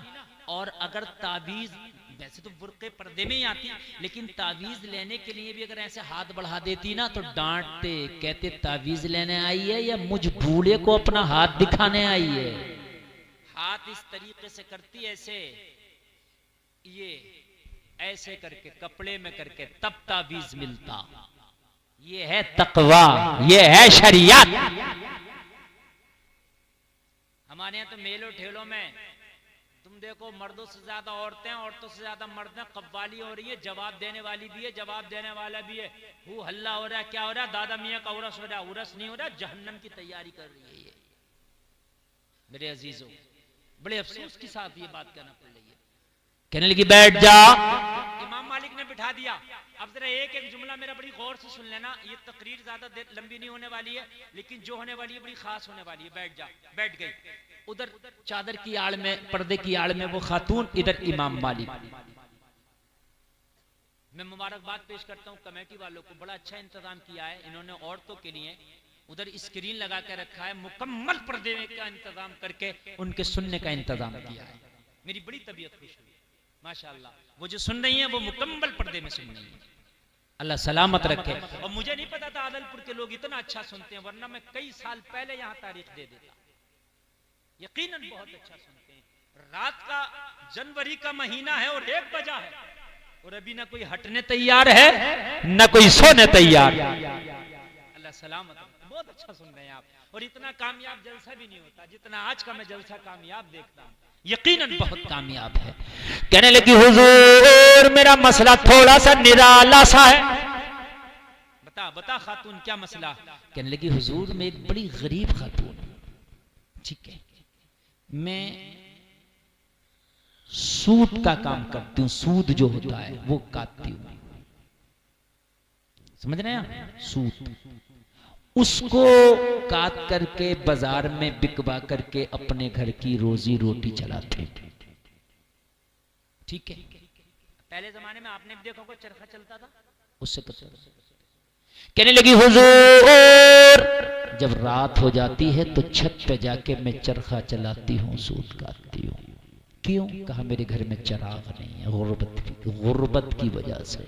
और अगर ताबीज, वैसे तो बुर्के पर्दे में ही आती, लेकिन ताबीज लेने के लिए भी अगर ऐसे हाथ बढ़ा देती ना, तो डांटते, कहते ताबीज लेने आई है या मुझ बूढ़े को अपना हाथ दिखाने आई है। हाथ इस तरीके से करती, ऐसे ये ऐसे करके कपड़े में करके, तब ताबीज मिलता। ये है तकवा, ये है शरीयत। हमारे यहाँ तो मेलों ठेलों में तुम देखो, मर्दों से ज्यादा औरतें, औरतों से ज्यादा मर्द हैं। कव्वाली हो रही है, जवाब देने वाली भी है, जवाब देने वाला भी है। हु हल्ला हो रहा है, क्या हो रहा है? दादा मियाँ का उरस हो रहा है। उरस नहीं हो रहा, जहन्नम की तैयारी कर रही है ये। मेरे अजीजों, बड़े अफसोस के साथ ये बात कहना पड़ रही है। कहने लगी बैठ जा। इमाम मालिक ने बिठा दिया। अब जरा एक एक जुमला मेरा बड़ी गौर से सुन लेना। ये तकरीर ज्यादा लंबी नहीं होने वाली है, लेकिन जो होने वाली है बड़ी खास होने वाली है। बैठ जा। बैठ गई। उधर चादर की आड़ में, पर्दे की आड़ में वो खातून, इधर इमाम मालिक। मैं मुबारकबाद पेश करता हूँ कमेटी वालों को, बड़ा अच्छा इंतजाम किया है इन्होंने औरतों के लिए। उधर स्क्रीन लगा के रखा है, मुकम्मल पर्दे का इंतजाम करके उनके सुनने का इंतजाम किया है। मेरी बड़ी तबीयत खुश हुई माशाल्लाह। वो जो सुन रही है वो मुकम्मल पर्दे में सुन रही है। अल्लाह सलामत रखे। और मुझे नहीं पता था आदलपुर के लोग इतना अच्छा सुनते हैं, वरना मैं कई साल पहले यहाँ तारीख दे देता। यकीनन बहुत अच्छा सुनते हैं। रात का जनवरी का महीना है और 1 बजा है, और अभी ना कोई हटने तैयार है ना कोई सोने तैयार। अल्लाह सलामत रखे। बहुत अच्छा सुन रहे हैं आप। और इतना कामयाब जलसा भी नहीं होता जितना आज का मैं जलसा कामयाब देखता हूँ। यकीनन बहुत कामयाब है। कहने लगी हुजूर मेरा मसला थोड़ा सा निराला सा है। बता खातून क्या मसला? कहने लगी हुजूर मैं एक बड़ी गरीब खातून, ठीक है, मैं सूद का काम करती हूँ, सूद जो होता है वो काटती हूँ, समझ रहे हैं? सूद, उसको काट करके बाजार में बिकवा करके अपने घर की रोजी रोटी चलाते, ठीक है। पहले जमाने में आपने भी देखा होगा चरखा चलता था, उससे कहने लगी हुजूर जब रात हो जाती है तो छत पे जाके मैं चरखा चलाती हूँ, सूद काटती हूँ। क्यों? कहा मेरे घर में चिराग नहीं है, गुर्बत की वजह से।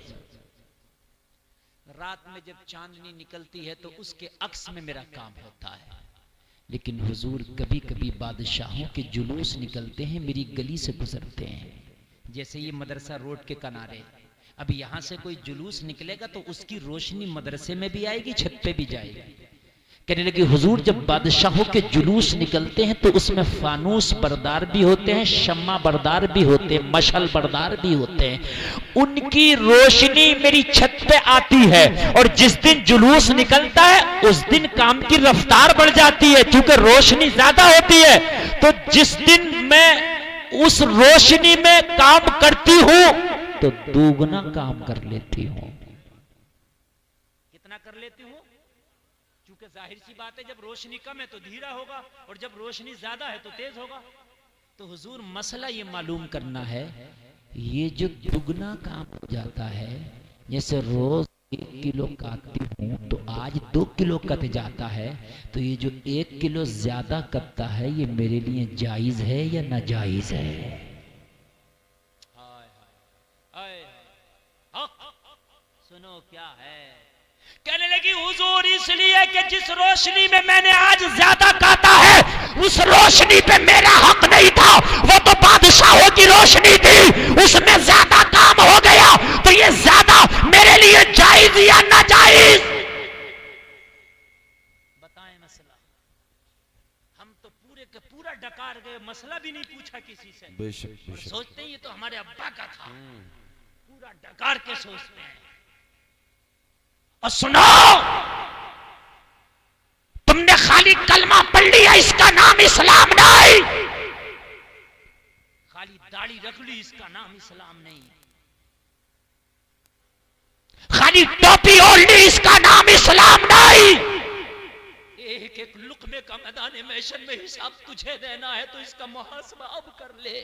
रात में जब चांदनी निकलती है तो उसके अक्स में मेरा काम होता है। लेकिन हुजूर कभी कभी बादशाहों के जुलूस निकलते हैं, मेरी गली से गुजरते हैं, जैसे ये मदरसा रोड के किनारे, अब यहां से कोई जुलूस निकलेगा तो उसकी रोशनी मदरसे में भी आएगी, छत पे भी जाएगी। कहने लगी हुजूर जब बादशाहों के जुलूस निकलते हैं तो उसमें फानूस बरदार भी होते हैं, शम्मा बरदार भी होते हैं, मशल बरदार भी होते हैं, उनकी रोशनी मेरी छत पे आती है, और जिस दिन जुलूस निकलता है उस दिन काम की रफ्तार बढ़ जाती है, क्योंकि रोशनी ज्यादा होती है। तो जिस दिन मैं उस रोशनी में काम करती हूं तो दोगुना काम कर लेती हूं। कितना कर लेती हूं? क्योंकि जाहिर सी बात है जब रोशनी कम है तो धीरा होगा, और जब रोशनी ज्यादा है तो तेज होगा। तो हुजूर मसला ये मालूम करना है, ये जो दुगना काम हो जाता है, जैसे रोज 1 किलो काटती हूं तो आज 2 किलो कट जाता है, तो ये जो 1 किलो ज्यादा कटता है ये मेरे लिए जायज है या नाजायज है? सुनो क्या है। कहने लगी हुजूर इसलिए कि जिस रोशनी में मैंने आज ज्यादा काटा है उस रोशनी पे मेरा हक नहीं था, वो तो बादशाहों की रोशनी थी, उसमें ज्यादा काम हो गया, तो ये ज्यादा मेरे लिए जायज या नाजायज? बताएं मसला। हम तो पूरे के पूरा डकार गए, मसला भी नहीं पूछा किसी से। बेशक सोचते हैं ये तो हमारे अब्बा का था, पूरा डकार के सोचते हैं। और सुनो, तुमने खाली कलमा पढ़ लिया, इसका नाम इस्लाम नहीं। खाली दाढ़ी रख ली, इसका नाम इस्लाम नहीं। खाली टोपी ओढ़ ली, इसका नाम इस्लाम नहीं। एक एक लुक़मे का मैदान महशर में हिसाब तुझे देना है तो इसका मुहासबा अब कर ले,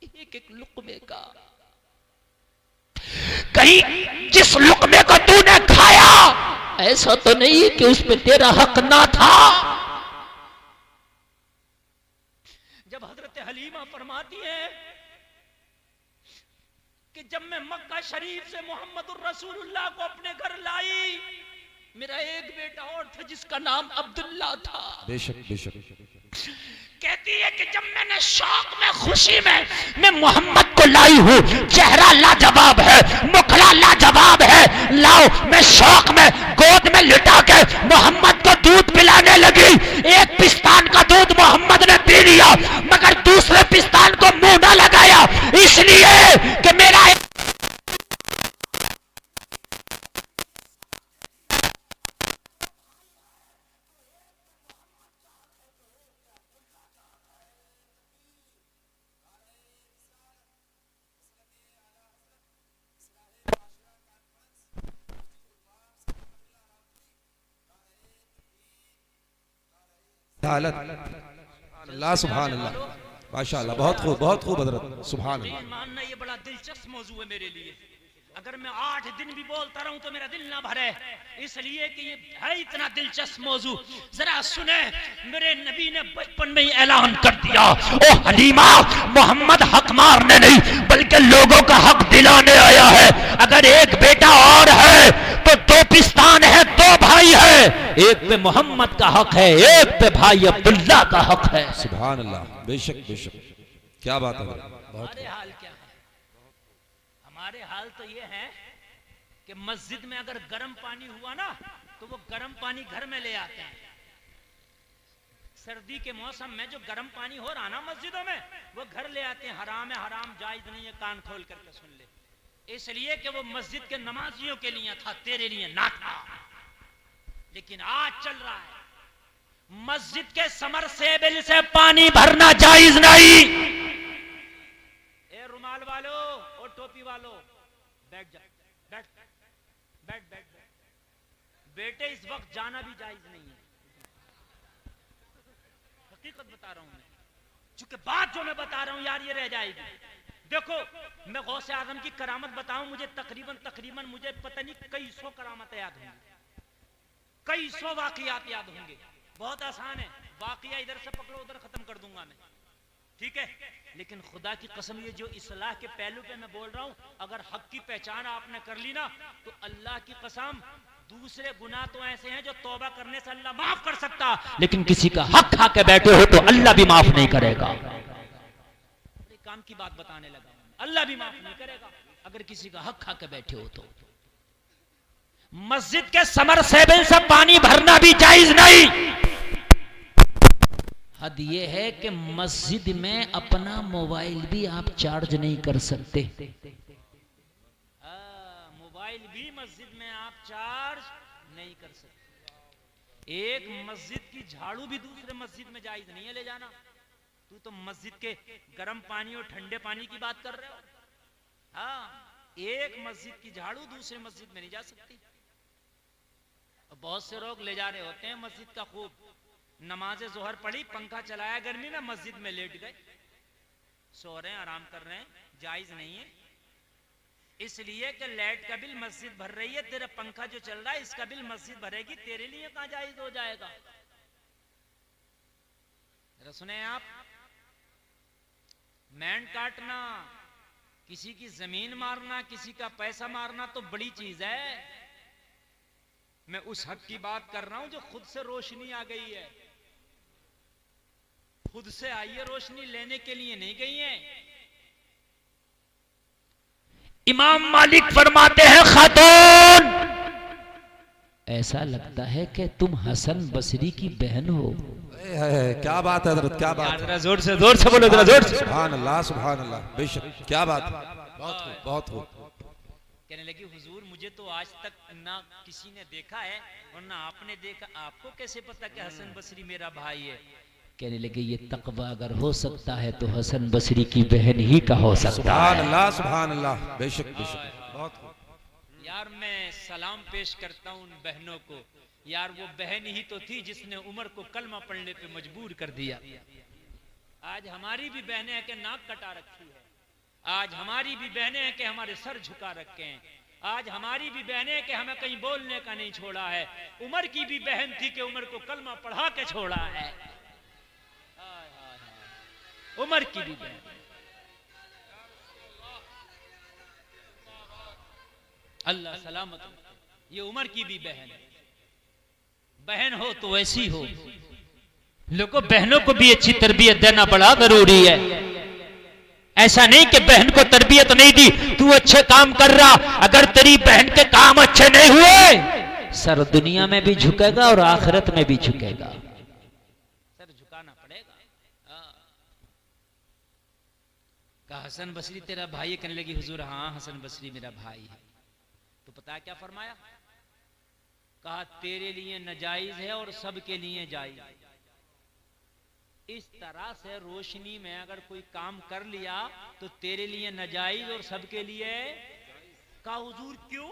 एक एक लुक़मे का। कहीं जिस लुक़मे को तूने खाया ऐसा तो नहीं कि उस पे तेरा हक ना था। जब हजरत हलीमा फरमाती है कि जब मैं मक्का शरीफ से मोहम्मदुर रसूलुल्लाह को अपने घर लाई, मेरा एक बेटा और था जिसका नाम अब्दुल्ला था। बेशक बेशक। कहती है कि जब मैंने शौक में खुशी में मैं मोहम्मद को लाई हूं, चेहरा लाजवाब है, मुखड़ा लाजवाब है, लाओ मैं शौक में गोद में लिटा के मोहम्मद को दूध पिलाने लगी। एक पिस्तान का दूध मोहम्मद ने पी लिया, मगर दूसरे पिस्तान को मुंह न लगाया, इसलिए कि मेरा अल्लाह सुभान अल्लाह, माशाअल्लाह, बहुत खूब हज़रत, सुभान अल्लाह। मानना ये बड़ा दिलचस्प मौजू है मेरे लिए, अगर मैं 8 दिन भी बोलता रहूं तो मेरा दिल ना भरे, इसलिए कि ये है इतना दिलचस्प मौजू। जरा सुने, मेरे नबी ने बचपन में ही ऐलान कर दिया, ओ हलीमा, मोहम्मद हक मारने नहीं बल्कि लोगों का हक दिलाने आया है। अगर एक बेटा और है तो 2 पिस्तान है, 2 भाई है, एक पे मोहम्मद का हक है, एक पे भाई अब्दुल्ला का हक है। सुभान अल्लाह, बेशक बेशक, क्या बात है। हमारे हाल क्या है? हमारे हाल तो ये है कि मस्जिद में अगर गर्म पानी हुआ ना तो वो गर्म पानी घर में ले आते हैं। सर्दी के मौसम में जो गर्म पानी हो रहा ना मस्जिदों में, वो घर ले आते हैं। हराम है, हराम जायज नहीं है, कान खोल करके सुन ले। इसलिए कि वो मस्जिद के नमाजियों के लिए था, तेरे लिए ना था। लेकिन आज चल रहा है मस्जिद के समरसेबिल से पानी भरना जायज नहीं। ए रुमाल वालों और टोपी वालों बैठ जा, बैठ बैठ बैठ बेटे, इस वक्त जाना भी जायज नहीं है। हकीकत बता रहा हूं मैं, चूंकि बात जो मैं बता रहा हूं यार ये रह जाएगी। देखो मैं गौसे आजम की करामत बताऊं, मुझे तकरीबन मुझे पता नहीं कई सौ करामतें याद होंगी, कई सौ वाकयात याद होंगे। बहुत आसान है, वाकया इधर से पकड़ो उधर खत्म कर दूंगा मैं, ठीक है। लेकिन खुदा की कसम ये जो इस्लाह के पहलू पे मैं बोल रहा हूं, अगर हक की पहचान आपने कर ली ना तो अल्लाह की कसम दूसरे गुनाह तो ऐसे हैं जो तौबा करने से अल्लाह माफ कर सकता, लेकिन किसी का हक खा के बैठे हो तो अल्लाह भी माफ नहीं करेगा। काम की बात बताने लगा, अल्लाह भी माफ नहीं करेगा अगर किसी का हक खा के बैठे हो तो। मस्जिद के समरसेबिल से पानी भरना भी जायज नहीं। हद ये है कि मस्जिद में अपना मोबाइल भी आप चार्ज नहीं कर सकते। मोबाइल भी मस्जिद में आप चार्ज नहीं कर सकते। एक मस्जिद की झाड़ू भी दूसरे मस्जिद में जायज नहीं है ले जाना। तू तो मस्जिद के गर्म पानी और ठंडे पानी की बात कर रहे हो। हाँ, एक मस्जिद की झाड़ू दूसरे मस्जिद में नहीं जा सकती। बहुत से लोग ले जा रहे होते हैं मस्जिद का, खूब नमाज़े जोहर पढ़ी, पंखा चलाया गर्मी में, मस्जिद में लेट गए, सो रहे हैं, आराम कर रहे हैं। जायज नहीं है, इसलिए कि लाइट का बिल मस्जिद भर रही है, तेरा पंखा जो चल रहा है इसका बिल मस्जिद भरेगी, तेरे लिए कहां जायज हो जाएगा। सुने आप, मैंड काटना, किसी की जमीन मारना, किसी का पैसा मारना तो बड़ी चीज है। मैं उस हक की बात कर रहा हूं जो खुद से रोशनी आ गई है, खुद से आई है रोशनी, लेने के लिए नहीं गई है। इमाम मालिक फरमाते हैं, खातून ऐसा लगता है कि तुम हसन बसरी की बहन हो। क्या बात है हजरत, क्या बात है। जोर से बोलो, जरा जोर से। सुभान अल्लाह, बेशक क्या बात है, बहुत खूब, बहुत खूब। कहने लगी, हुजूर मुझे तो आज तक ना किसी ने देखा है और ना आपने देखा, आपको कैसे पता कि हसन बसरी मेरा भाई है। कहने लगे, ये तकवा अगर हो सकता है तो हसन बसरी की बहन ही का हो सकता है। सुभान अल्लाह, बेशक बेशक, बहुत खूब। यार मैं सलाम पेश करता हूँ उन बहनों को। यार वो बहन ही तो थी जिसने उमर को कलमा पढ़ने पे मजबूर कर दिया। आज हमारी भी बहनें हैं कि नाक कटा रखी है, आज हमारी भी बहनें हैं कि हमारे सर झुका रखे हैं, आज हमारी भी बहनें हैं कि हमें कहीं बोलने का नहीं छोड़ा है। उमर की भी बहन थी कि उमर को कलमा पढ़ा के छोड़ा है। उमर की भी बहन, अल्लाह सलामत, ये उमर की भी बहन है। बहन हो तो वैसी हो। लोगों, बहनों को भी अच्छी तरबियत देना बड़ा जरूरी है। ऐसा नहीं कि बहन को तरबियत नहीं दी, तू अच्छे काम कर रहा, अगर तेरी बहन के काम अच्छे नहीं हुए सर दुनिया में भी झुकेगा और आखिरत में भी झुकेगा, सर झुकाना पड़ेगा। कहा, हसन बसरी तेरा भाई है? कहने लगी, हुजूर हाँ हसन बसरी मेरा भाई है। तो पता क्या फरमाया? कहा, तेरे लिए नाजायज है और सबके लिए जायज। इस तरह से रोशनी में अगर कोई काम कर लिया तो तेरे लिए नाजायज और सबके लिए। कहा, हुजूर क्यों?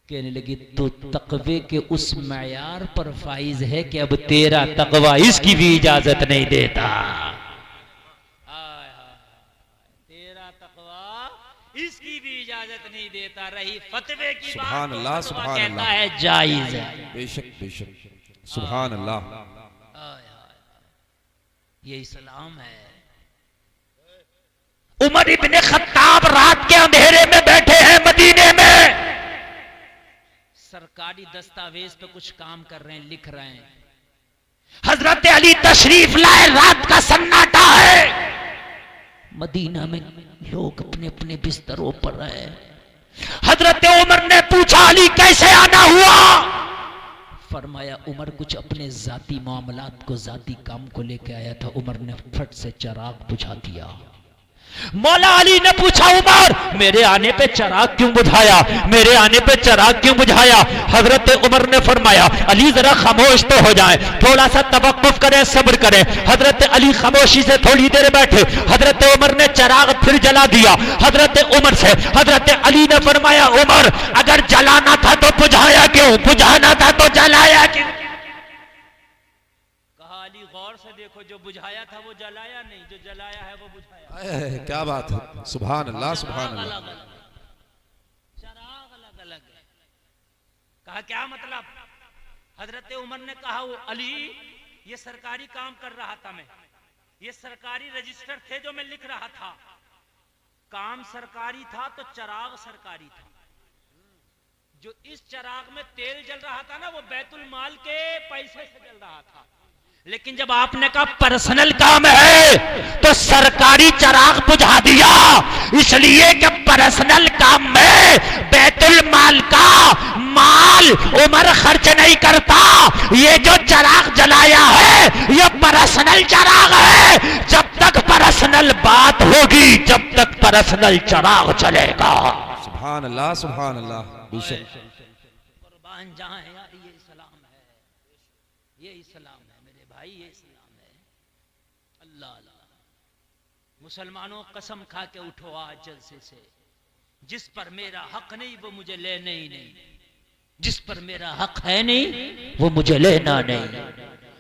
कहने लगी, तो तकवे के उस मयार पर फाइज है कि अब तेरा तकवा इसकी भी इजाजत नहीं देता। तेरा तकवा इसकी भी इजाजत नहीं देता। रही फतवे की सुभान अल्लाह, सुभान कहता है जायज है। बेशक बेशक, सुभान अल्लाह। ये इस्लाम है। उमर इब्ने खत्ताब रात के अंधेरे में बैठे हैं मदीने में, सरकारी दस्तावेज पे कुछ काम कर रहे हैं, लिख रहे हैं। हजरत अली तशरीफ लाए, रात का सन्नाटा है, मदीना में लोग अपने अपने बिस्तरों पर हैं। हजरत उमर ने पूछा, अली कैसे आना हुआ? फरमाया, उमर कुछ अपने जाती मामलात को, जाती काम को लेके आया था। उमर ने फट से चिराग बुझा दिया। मौला अली ने पूछा उमर मेरे आने पे चिराग क्यों बुझाया, मेरे आने पे चिराग क्यों बुझाया। हजरत उमर ने फरमाया अली जरा खामोश तो हो जाए, थोड़ा सा तवक्कुफ करें, सब्र करें। हजरत अली खामोशी से थोड़ी देर बैठे। हजरत उमर ने चिराग फिर जला दिया। हजरत उमर से हजरत अली ने फरमाया उमर अगर जलाना था तो बुझाया क्यों, बुझाना था तो जलाया क्यों। कहा अली गौर से देखो, जो बुझाया था वो जलाया नहीं, जो जलाया है वो बुझाया। क्या बात है, सुभान अल्लाह सुभान अल्लाह। चिराग अलग अलग है। कहा क्या मतलब। हजरत उमर ने कहा वो अली ये सरकारी काम कर रहा था मैं, ये सरकारी रजिस्टर थे जो मैं लिख रहा था, काम सरकारी था तो चिराग सरकारी था। जो इस चिराग में तेल जल रहा था ना वो बैतुल माल के पैसे से जल रहा था, लेकिन जब आपने कहा पर्सनल काम है तो सरकारी चिराग बुझा दिया, इसलिए कि पर्सनल काम में बैतुल माल का माल उमर खर्च नहीं करता। ये जो चिराग जलाया है ये पर्सनल चिराग है। जब तक पर्सनल बात होगी, जब तक पर्सनल चिराग चलेगा। सुभान अल्लाह सुभान अल्लाह। कुर्बान जहां है यार, ये इस्लाम है, ये इस्लाम है मेरे भाई, ये इस्लाम है। अल्लाह अल्लाह। मुसलमानों कसम खा के उठो आज जलसे से, जिस पर मेरा हक नहीं वो मुझे लेना ही नहीं, जिस पर मेरा हक है नहीं वो मुझे लेना नहीं,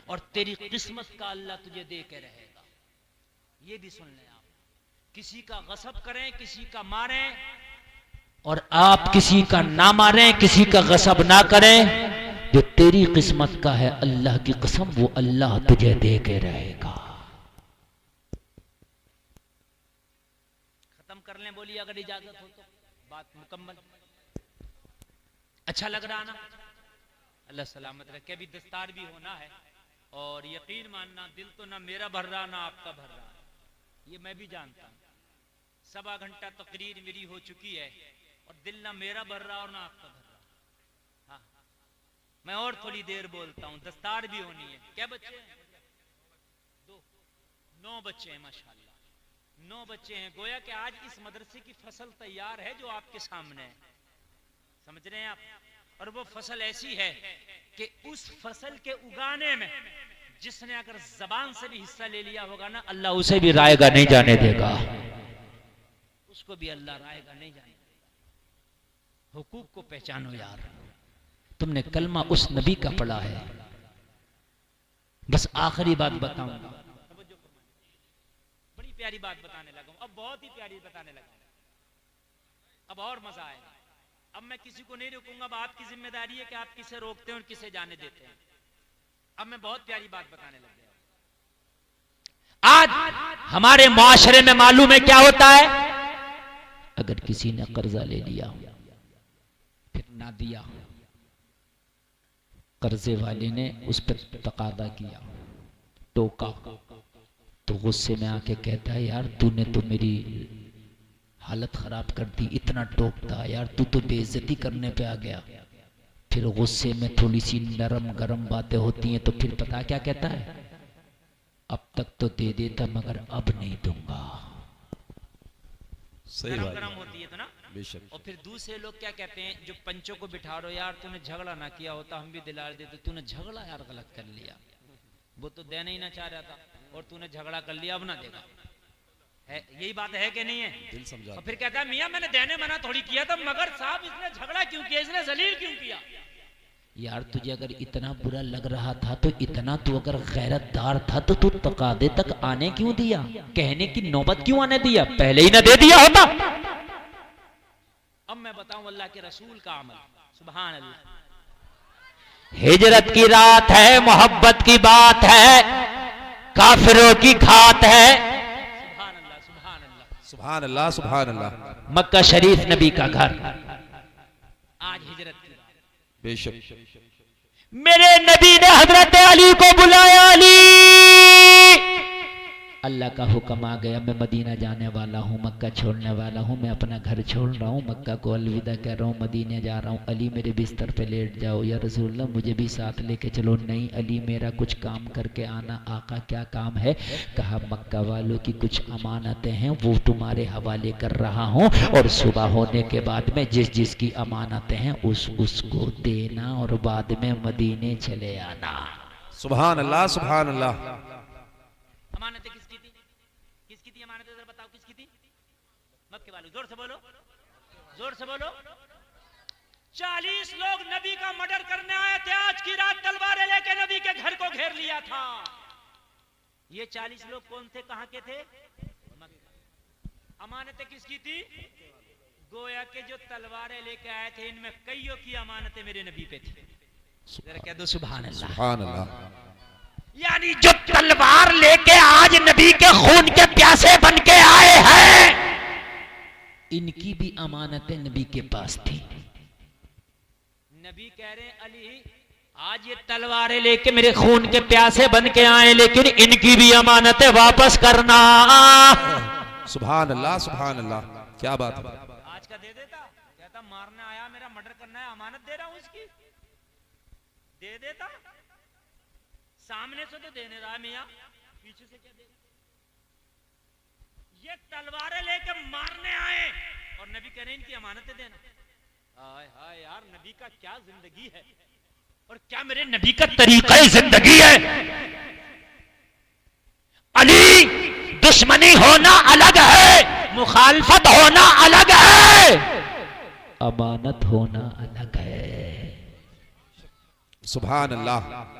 और तेरी किस्मत का अल्लाह तुझे दे के रहेगा। ये भी सुन लें आप, किसी का गसब करें, किसी का मारें, और आप किसी का ना मारें, किसी का गसब ना करें, जो तेरी किस्मत का है अल्लाह की कसम वो अल्लाह तुझे दे के रहेगा। खत्म कर लें, बोलिए अगर इजाजत हो तो, बात मुकम्मल। अच्छा लग रहा ना, अल्लाह सलामत रखे। अभी दस्तार भी होना है, और यकीन मानना दिल तो ना मेरा भर रहा ना आपका भर रहा, ये मैं भी जानता हूं। 1.25 घंटा तकरीर मेरी हो चुकी है और दिल ना मेरा भर रहा और ना आपका भर रहा। हाँ, मैं और थोड़ी देर बोलता हूँ, दस्तार भी होनी है। क्या बच्चे हैं? 9 बच्चे हैं माशाल्लाह, 9 बच्चे हैं। गोया कि आज इस मदरसे की फसल तैयार है जो आपके सामने है, समझ रहे हैं आप। और वो फसल ऐसी है कि उस फसल के उगाने में जिसने अगर जबान से भी हिस्सा ले लिया होगा ना, अल्लाह उसे भी रायगा नहीं जाने देगा, उसको भी अल्लाह रायगा नहीं जाने देगा। हुकूक को पहचानो यार, तुमने कलमा उस नबी का पढ़ा है। बस आखिरी बात बताऊंगा, बड़ी प्यारी बात बताने लगा हूं, अब बहुत ही प्यारी बताने लगा, अब और मजा आएगा। अब मैं किसी को नहीं रोकूंगा, अब आपकी जिम्मेदारी है कि आप किसे रोकते हैं और किसे जाने देते हैं। अब मैं बहुत प्यारी बात बताने लग गया। आज हमारे मुआशरे में मालूम है क्या होता है, अगर किसी ने कर्जा ले लिया फिर ना दिया, कर्जे वाले ने उस पर तकादा किया, टोका, तो गुस्से में आके कहता है यार तूने तो मेरी हालत खराब कर दी, इतना टोकता यार, तू तो बेइज्जती करने पे आ गया। फिर गुस्से में थोड़ी सी नरम गरम बातें होती हैं तो फिर पता क्या कहता है, अब तक तो दे देता मगर अब नहीं दूंगा। सही बात गरम होती है तो ना, बेशक। और फिर दूसरे लोग क्या कहते हैं, जो पंचों को बिठा रहे हो, यार तूने झगड़ा ना किया होता हम भी दिला देते, तूने झगड़ा यार गलत कर लिया, वो तो देना ही ना चाह रहा था और तूने झगड़ा कर लिया, अब ना देगा। है यही बात है कि नहीं है? दिल समझा। और फिर कहता है मियां मैंने देने मना थोड़ी किया था, मगर साहब इसने झगड़ा क्यों किया, इसने जलील क्यों किया। यार तुझे अगर इतना बुरा लग रहा था तो इतना तू अगर गैरतदार था तो तू तकादे तक आने क्यों दिया, कहने की नौबत क्यों आने दिया, पहले ही ना दे दिया होता। अब मैं बताऊं अल्लाह के रसूल का अमल, सुभान अल्लाह। हिजरत की रात है, मोहब्बत की बात है, काफिरों की घात है, सुभान अल्लाह सुभान अल्लाह। मक्का शरीफ नबी का घर, आज हिजरत की बेशक। मेरे नबी ने हजरत अली को बुलाया, अली अल्लाह का हुक्म आ गया, मैं मदीना जाने वाला हूँ, मक्का छोड़ने वाला हूँ, मैं अपना घर छोड़ रहा हूँ, मक्का को अलविदा कह रहा हूँ, मदीने जा रहा हूँ। अली मेरे बिस्तर पे लेट जाओ, या रसूलल्लाह मुझे भी साथ लेके चलो। नहीं अली मेरा कुछ काम करके आना। आका क्या काम है? कहा मक्का वालों की कुछ अमानतें हैं, वो तुम्हारे हवाले कर रहा हूँ, और सुबह होने के बाद में जिस जिसकी अमानतें हैं उसको देना, और बाद में मदीने चले आना। सुभान अल्लाह, सुभान अल्लाह। अमानतें किसकी थी? किसकी थी अमानतें? जरा बताओ किसकी थी? मक्के वालों। जोर से बोलो, जोर से बोलो। 40 लोग नबी का मर्डर करने आए थे। आज की रात तलवारें लेके नबी के घर को घेर लिया था। ये 40 लोग कौन थे, कहां के थे? अमानतें किसकी थी? गोया के जो तलवारें लेके आए थे इनमें कईयों की अमानतें मेरे नबी पे थी। जरा कह दो सुभान अल्लाह। सुभान अल्लाह। यानी जो तलवार लेके आज नबी के खून के प्यासे बन के आए हैं, इनकी भी अमानतें नबी के पास थी। नबी कह रहे हैं अली आज ये तलवारें लेके मेरे खून के प्यासे बन के आए, लेकिन इनकी भी अमानतें वापस करना। सुभान अल्लाह, सुभान अल्लाह। क्या बात है। आज का दे देता, कहता मारने आया, मेरा मर्डर करना है, अमानत दे रहा हूं उसकी, दे देता। सामने से तो देने रहा मियां, पीछे से क्या दे? ये तलवारें लेके मारने आए और नबी कह रहे हैं इनकी अमानतें देना। हाय हाय यार, नबी का क्या जिंदगी है और क्या मेरे नबी का तरीका जिंदगी है। अली दुश्मनी होना अलग है, मुखालफत होना अलग है, अमानत होना अलग है। सुभान अल्लाह।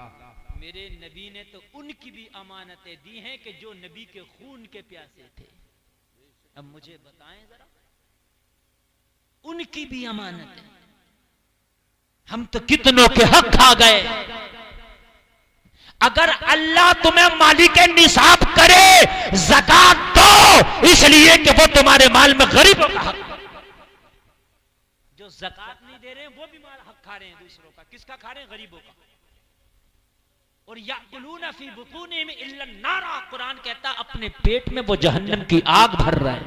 मेरे नबी ने तो उनकी भी अमानतें दी हैं कि जो नबी के खून के प्यासे थे। अब मुझे बताएं जरा, उनकी भी अमानतें। हम तो कितनों के हक खा गए। अगर अल्लाह तुम्हें मालिक निसाब करे, ज़कात दो, इसलिए कि वो तुम्हारे माल में गरीबों का हक। जो ज़कात नहीं दे रहे हैं वो भी माल हक खा रहे हैं दूसरों का। किसका खा रहे हैं? गरीबों का। और याकुलूना फी बुतूनिहिम इल्ला नारा, कुरान कहता अपने पेट में वो जहन्नम की आग भर रहा है।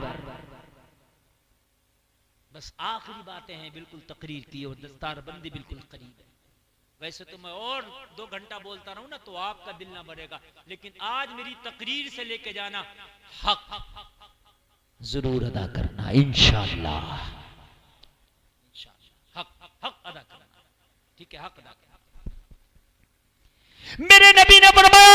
बस आखिरी बातें हैं बिल्कुल तकरीर की, और दस्तारबंदी बिल्कुल करीब है। वैसे तो मैं और 2 घंटा बोलता रहूं ना तो आपका दिल ना भरेगा, लेकिन आज मेरी तकरीर से लेके जाना हक जरूर अदा करना इंशाअल्लाह। हक अदा करना, ठीक है? हक अदा करना। मेरे नबी ने फरमाया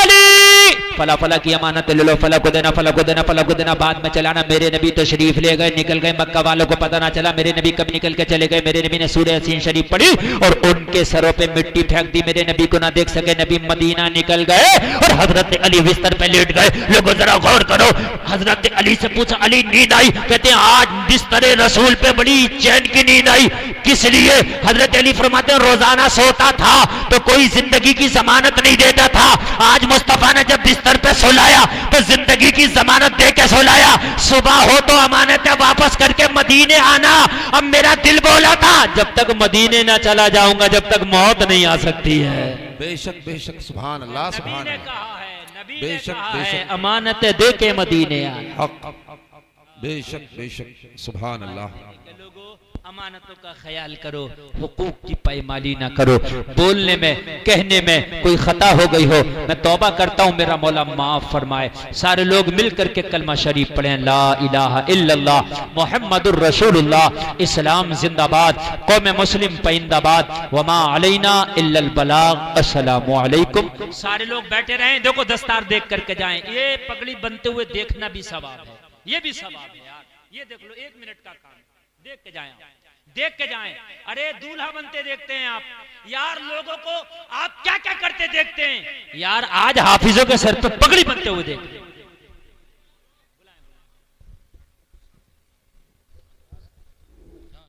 फला फला की अमानत ले लो, फला को देना, फला को देना, फला को देना, बाद में चलाना। मेरे नबी तो शरीफ ले गए, निकल गए, मक्का वालों को पता ना चला मेरे नबी कब निकल के चले गए। मेरे नबी ने सूरह यासीन शरीफ पढ़ी और उनके सरों पे मिट्टी फेंक दी, मेरे नबी को ना देख सके। नबी मदीना निकल गए और हजरत अली बिस्तर पे लेट गए। लोगों जरा गौर करो, हजरत अली से पूछा, अली नींद आई? कहते हैं आज बिस्तर रसूल पे बड़ी चैन की नींद आई। किस लिए? हजरत अली फरमाते हैं रोजाना सोता था तो कोई जिंदगी की जमानत नहीं देता था, आज मुस्तफा ने जब बिस्तर पे सुलाया तो जिंदगी की जमानत दे के सुलाया। सुबह हो तो अमानतें वापस करके मदीने आना। अब मेरा दिल बोला था जब तक मदीने ना चला जाऊंगा जब तक मौत नहीं आ सकती है। बेशक बेशक, सुभान अल्लाह, सुभान अल्लाह। कहा है, नबी ने बेशक कहा बेशक, है, अमानतें दे के मदीने आए। हक, बेशक बेशक, सुभान अल्लाह। लोगों अमानतों का ख्याल करो, हुकूक की पायमाली ना करो। बोलने में कहने में कोई खता हो गई हो, मैं तौबा करता हूँ, मेरा मौला माफ फरमाए। सारे लोग मिल करके कलमा शरीफ पढ़ें, ला इलाहा इल्लल्लाह मुहम्मदुर रसूलुल्लाह। इस्लाम जिंदाबाद, कौम मुस्लिम पैंदाबाद, वमा अलैना इल्लल बलाग। अस्सलामु अलैकुम। सारे लोग बैठे रहें, देखो दस्तार देख करके जाएं। ये पगड़ी बनते हुए देखना भी सवाब है, ये भी सवाब है यार। ये देख लो, 1 मिनट का काम, देख के जाएं, देख के जाएं। अरे दूल्हा बनते देखते हैं आप यार, लोगों को आप क्या क्या करते देखते हैं यार। आज हाफिजों के सर पे पगड़ी बनते हुए देखते हैं।